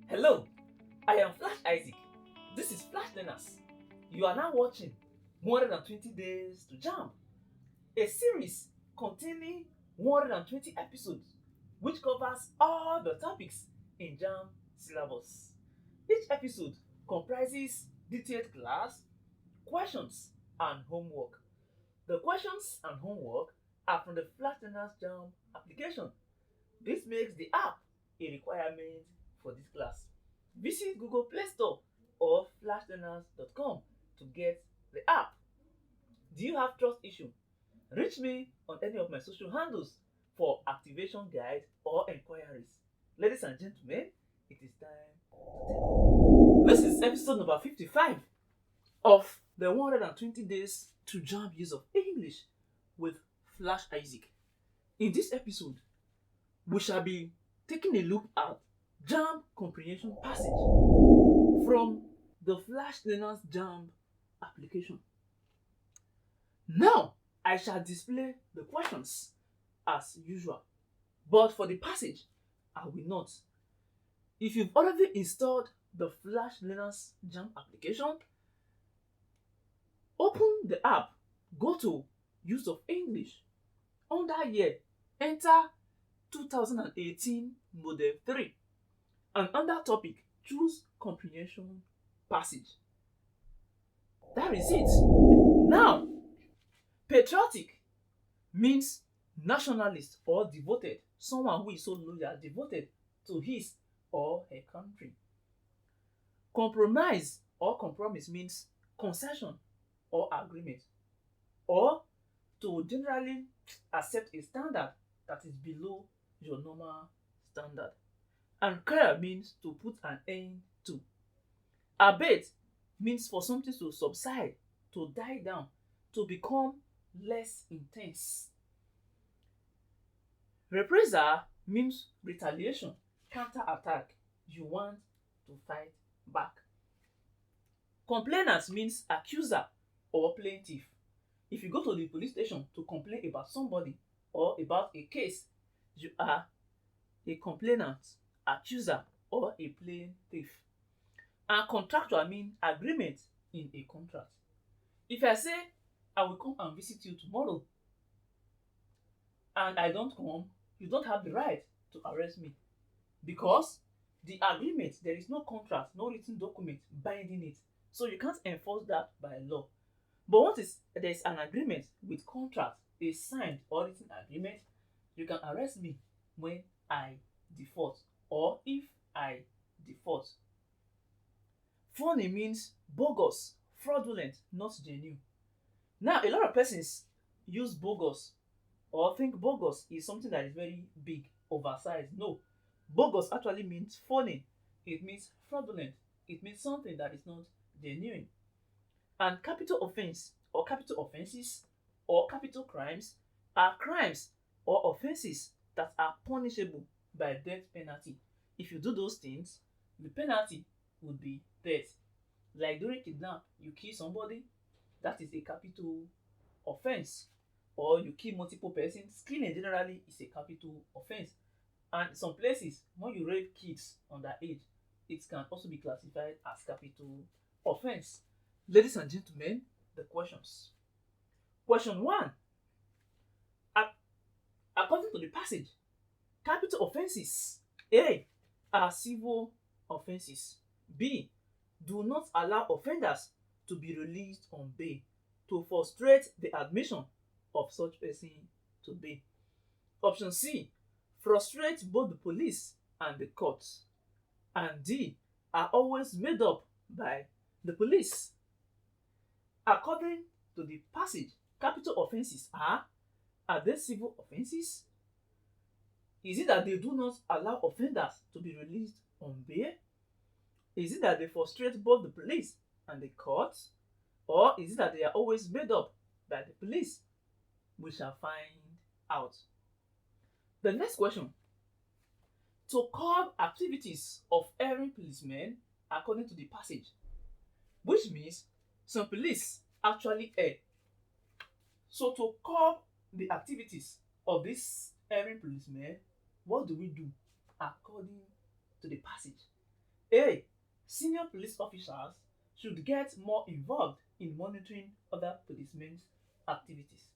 Hello, I am Flash Isaac. This is Flashlearners. You are now watching 120 Days to Jamb, a series containing 120 episodes which covers all the topics in Jamb syllabus. Each episode comprises detailed class, questions, and homework. The questions and homework are from the Flashlearners Jamb application. This makes the app a requirement for this class. Visit Google Play Store or flashlearners.com to get the app. Do you have trust issue? Reach me on any of my social handles for activation guide or enquiries. Ladies and gentlemen, it is time. This is episode number 55 of the 120 Days to Jamb use of English with Flash Isaac. In this episode, we shall be taking a look at Jamb comprehension passage from the Flashlearners Jamb application. Now, I shall display the questions as usual, but for the passage, I will not. If you've already installed the Flashlearners Jamb application, open the app, go to Use of English. Under here, enter 2018 Model 3, and under topic, choose Comprehension Passage. That is it. Now, patriotic means nationalist or devoted, someone who is so loyal, devoted to his or her country. Compromise or compromise means concession or agreement, or to generally accept a standard that is below your normal standard. And care means to put an end to. Abate means for something to subside, to die down, to become less intense. Reprisal means retaliation, counter-attack. You want to fight back. Complainant means accuser or plaintiff. If you go to the police station to complain about somebody or about a case, you are a complainant, accuser, or a plaintiff. And contractual means agreement in a contract. If I say I will come and visit you tomorrow and I don't come, you don't have the right to arrest me, because the agreement, there is no contract, no written document binding it, so you can't enforce that by law. But once there is an agreement with contract, a signed or written agreement, you can arrest me when I default or if I default. Phony means bogus, fraudulent, not genuine. Now, a lot of persons use bogus or think bogus is something that is very big, oversized. No, bogus actually means phony. It means fraudulent. It means something that is not genuine. And capital offense or capital offenses or capital crimes are crimes or offenses that are punishable by death penalty. If you do those things, the penalty would be death. Like during kidnap, you kill somebody, that is a capital offense. Or you kill multiple persons, killing generally is a capital offense. And some places, when you rape kids underage, it can also be classified as capital offense. Ladies and gentlemen, the questions. Question 1. According to the passage, capital offenses A are civil offenses. B, do not allow offenders to be released on bail to frustrate the admission of such person to bail. Option C, frustrate both the police and the courts. And D, are always made up by the police. According to the passage, capital offenses are they civil offenses? Is it that they do not allow offenders to be released on bail? Is it that they frustrate both the police and the courts? Or is it that they are always made up by the police? We shall find out. The next question. To curb activities of erring policemen according to the passage, which means some police actually err. So to curb the activities of these erring policemen, what do we do according to the passage? A. Senior police officers should get more involved in monitoring other policemen's activities.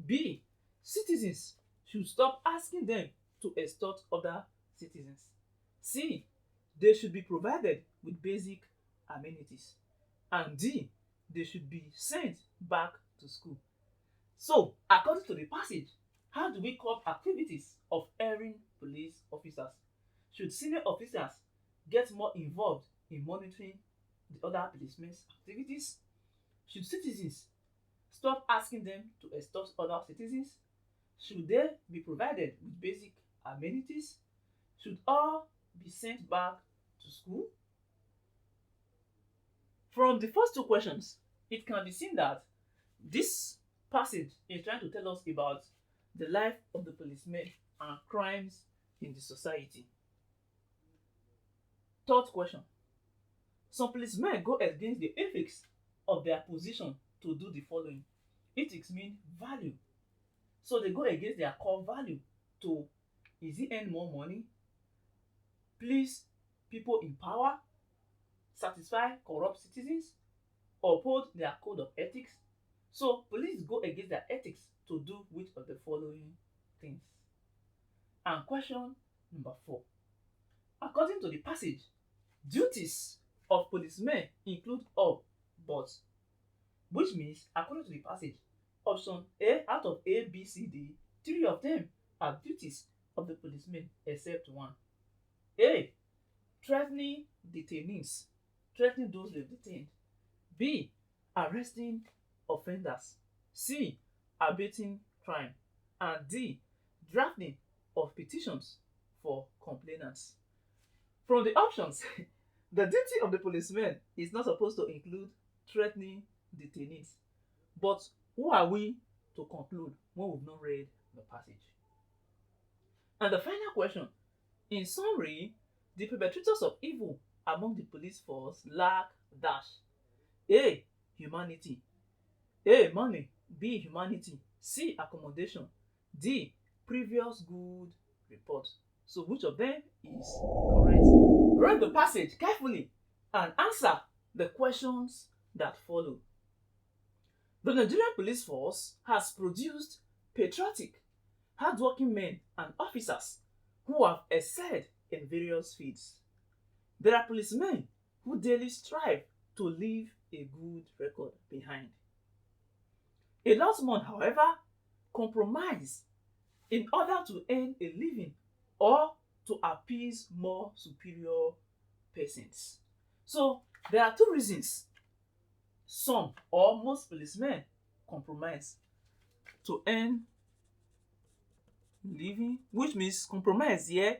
B. Citizens should stop asking them to extort other citizens. C. They should be provided with basic amenities. And D. They should be sent back to school. So, according to the passage, how do we curb activities of erring police officers? Should senior officers get more involved in monitoring the other policemen's activities? Should citizens stop asking them to extort other citizens? Should they be provided with basic amenities? Should all be sent back to school? From the first two questions, it can be seen that this passage is trying to tell us about the life of the policemen and crimes in the society. Third question. Some policemen go against the ethics of their position to do the following. Ethics mean value. So they go against their core value to easy earn more money, please people in power, satisfy corrupt citizens, uphold their code of ethics. So police go against their ethics to do which of the following things? And question number 4. According to the passage, duties of policemen include all but, which means according to the passage, option A out of A, B, C, D, 3 of them are duties of the policemen except 1. A. Threatening detainees, threatening those they've detained. B. Arresting offenders. C. Abating crime. And D. Drafting of petitions for complainants. From the options, the duty of the policeman is not supposed to include threatening detainees. But who are we to conclude when we've not read the passage? And the final question, in summary, the perpetrators of evil among the police force lack dash. A. Humanity. A. Money. B. Humanity. C. Accommodation. D. Previous good report. So which of them is correct? Read the passage carefully and answer the questions that follow. The Nigerian police force has produced patriotic, hardworking men and officers who have excelled in various fields. There are policemen who daily strive to leave a good record behind. A lot more, however, compromise in order to earn a living or to appease more superior persons. So there are 2 reasons some or most policemen compromise to earn living, which means compromise here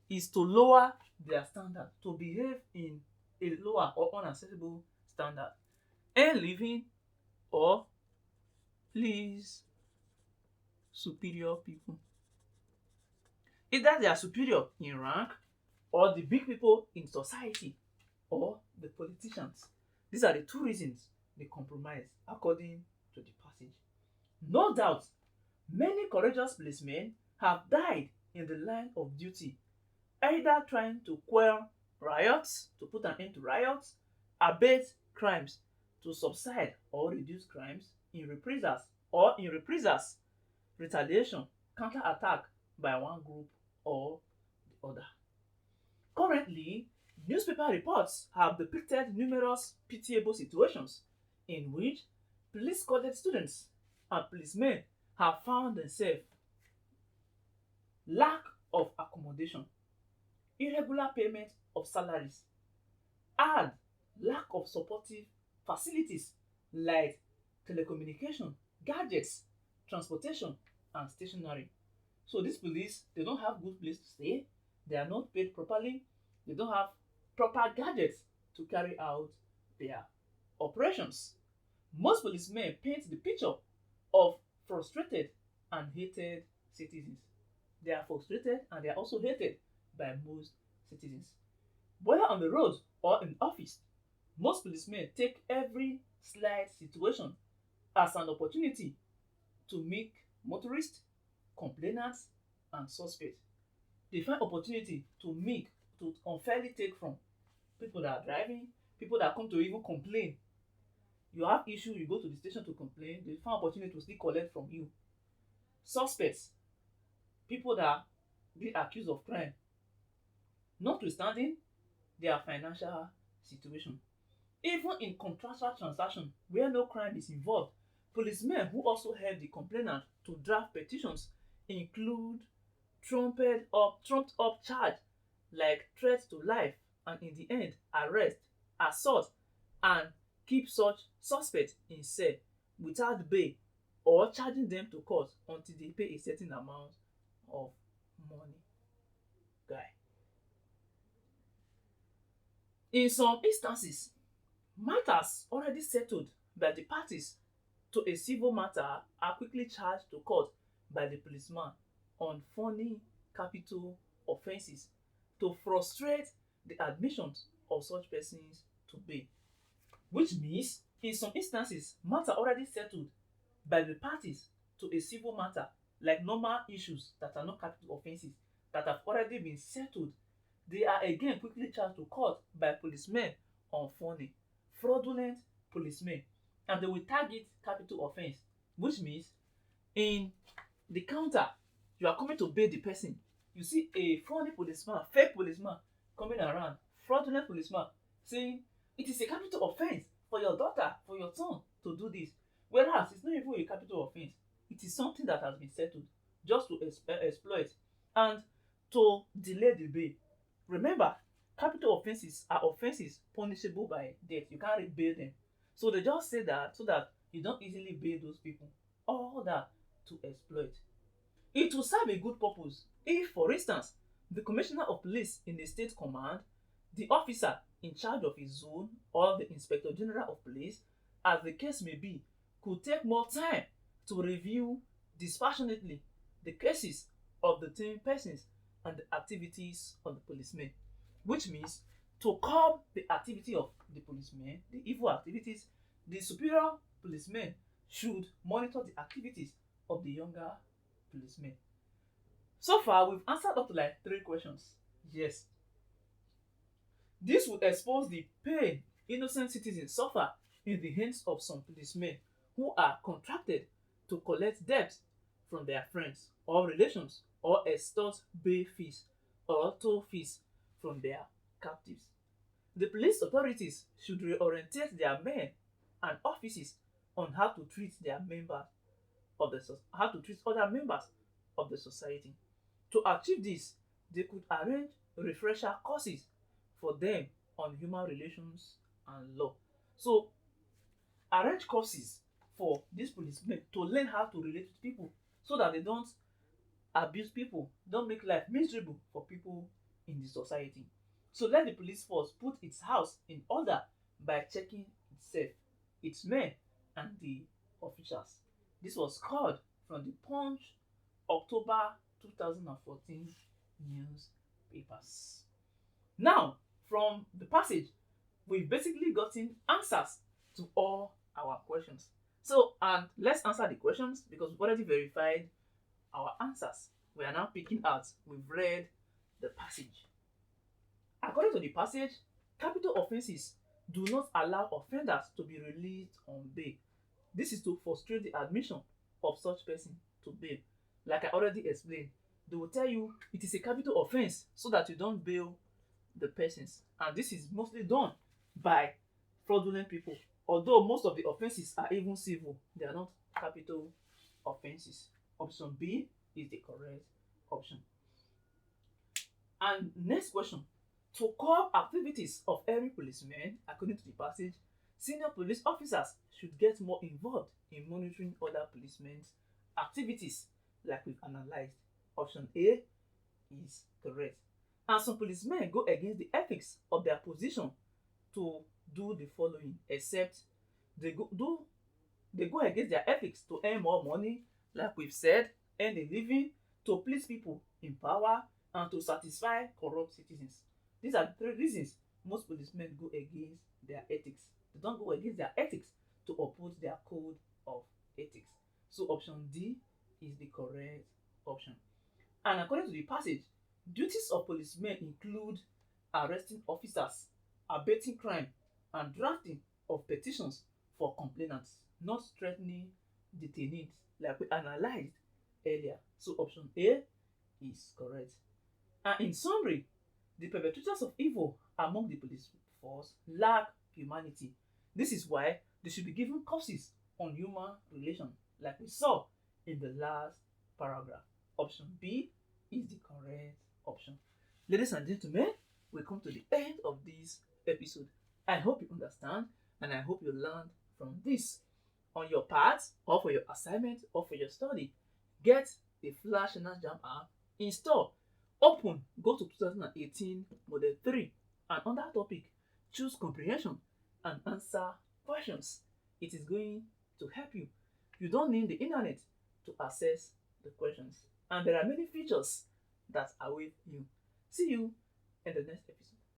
is to lower their standard, to behave in a lower or unacceptable standard, earn living or please superior people. Either they are superior in rank or the big people in society or the politicians. These are the 2 reasons they compromise according to the passage. No doubt, many courageous policemen have died in the line of duty, either trying to quell riots, to put an end to riots, abate crimes, to subside or reduce crimes in reprisals, retaliation, counter-attack by one group or the other. Currently, newspaper reports have depicted numerous pitiable situations in which police college students and policemen have found themselves lack of accommodation, irregular payment of salaries, and lack of supportive facilities like telecommunication, gadgets, transportation, and stationery. So these police, they don't have good place to stay, they are not paid properly, they don't have proper gadgets to carry out their operations. Most policemen paint the picture of frustrated and hated citizens. They are frustrated and they are also hated by most citizens. Whether on the road or in office, most policemen take every slight situation as an opportunity to make motorists, complainants, and suspects. They find opportunity to unfairly take from people that are driving, people that come to even complain. You have issue, you go to the station to complain, they find opportunity to still collect from you. Suspects, people that be accused of crime, notwithstanding their financial situation. Even in contractual transaction where no crime is involved, policemen who also help the complainant to draft petitions include trumped up charge like threat to life and in the end arrest, assault and keep such suspect in cell without bail or charging them to court until they pay a certain amount of money. Guy. In some instances, matters already settled by the parties to a civil matter are quickly charged to court by the policeman on funny capital offences to frustrate the admission of such persons to bail. Which means, in some instances, matter already settled by the parties to a civil matter, like normal issues that are not capital offences that have already been settled, they are again quickly charged to court by policemen on funny, fraudulent policemen, and they will target capital offence, which means in the counter you are coming to bail the person, you see a funny policeman, fake policeman coming around, fraudulent policeman saying it is a capital offence for your daughter, for your son to do this, whereas it's not even a capital offence, it is something that has been settled just to exploit and to delay the bail. Remember, capital offences are offences punishable by death. You can't bail them. So they just say that so that you don't easily bail those people. All that to exploit. It will serve a good purpose if, for instance, the commissioner of police in a state command, the officer in charge of his zone, or the inspector general of police, as the case may be, could take more time to review dispassionately the cases of the 10 persons and the activities of the policemen. Which means to curb the activity of the policemen, the evil activities, the superior policemen should monitor the activities of the younger policemen. So far, we've answered up to like 3 questions. Yes. This would expose the pain innocent citizens suffer in the hands of some policemen who are contracted to collect debts from their friends or relations or extort bail fees or toll fees from their captives. The police authorities should reorientate their men and offices on how to treat their members of the how to treat other members of the society. To achieve this, they could arrange refresher courses for them on human relations and law. So arrange courses for these policemen to learn how to relate with people so that they don't abuse people, don't make life miserable for people in the society. So let the police force put its house in order by checking itself, its men, and the officials. This was called from the Punch October 2014 newspapers. Now, from the passage, we've basically gotten answers to all our questions. So, and let's answer the questions because we've already verified our answers. We are now picking out, we've read the passage. According to the passage, capital offences do not allow offenders to be released on bail. This is to frustrate the admission of such person to bail. Like I already explained, they will tell you it is a capital offence so that you don't bail the persons. And this is mostly done by fraudulent people. Although most of the offences are even civil, they are not capital offences. Option B is the correct option. And next question. To curb activities of every policeman, according to the passage, senior police officers should get more involved in monitoring other policemen's activities, like we've analyzed. Option A is correct. And some policemen go against the ethics of their position to do the following, except they go against their ethics to earn more money, like we've said, earn a living, to please people in power, and to satisfy corrupt citizens. These are the 3 reasons most policemen go against their ethics. They don't go against their ethics to uphold their code of ethics. So option D is the correct option. And according to the passage, duties of policemen include arresting officers abating crime, and drafting of petitions for complainants, not threatening detainees like we analyzed earlier. So option A is correct. And in summary, the perpetrators of evil among the police force lack humanity. This is why they should be given courses on human relations, like we saw in the last paragraph. Option B is the correct option. Ladies and gentlemen, we come to the end of this episode. I hope you understand and I hope you learned from this. On your part, or for your assignment, or for your study, get the Flashlearners Jamb app, install, open, go to 2018 model 3, and on that topic, choose comprehension and answer questions. It is going to help you. You don't need the internet to access the questions, and there are many features that await you. See you in the next episode.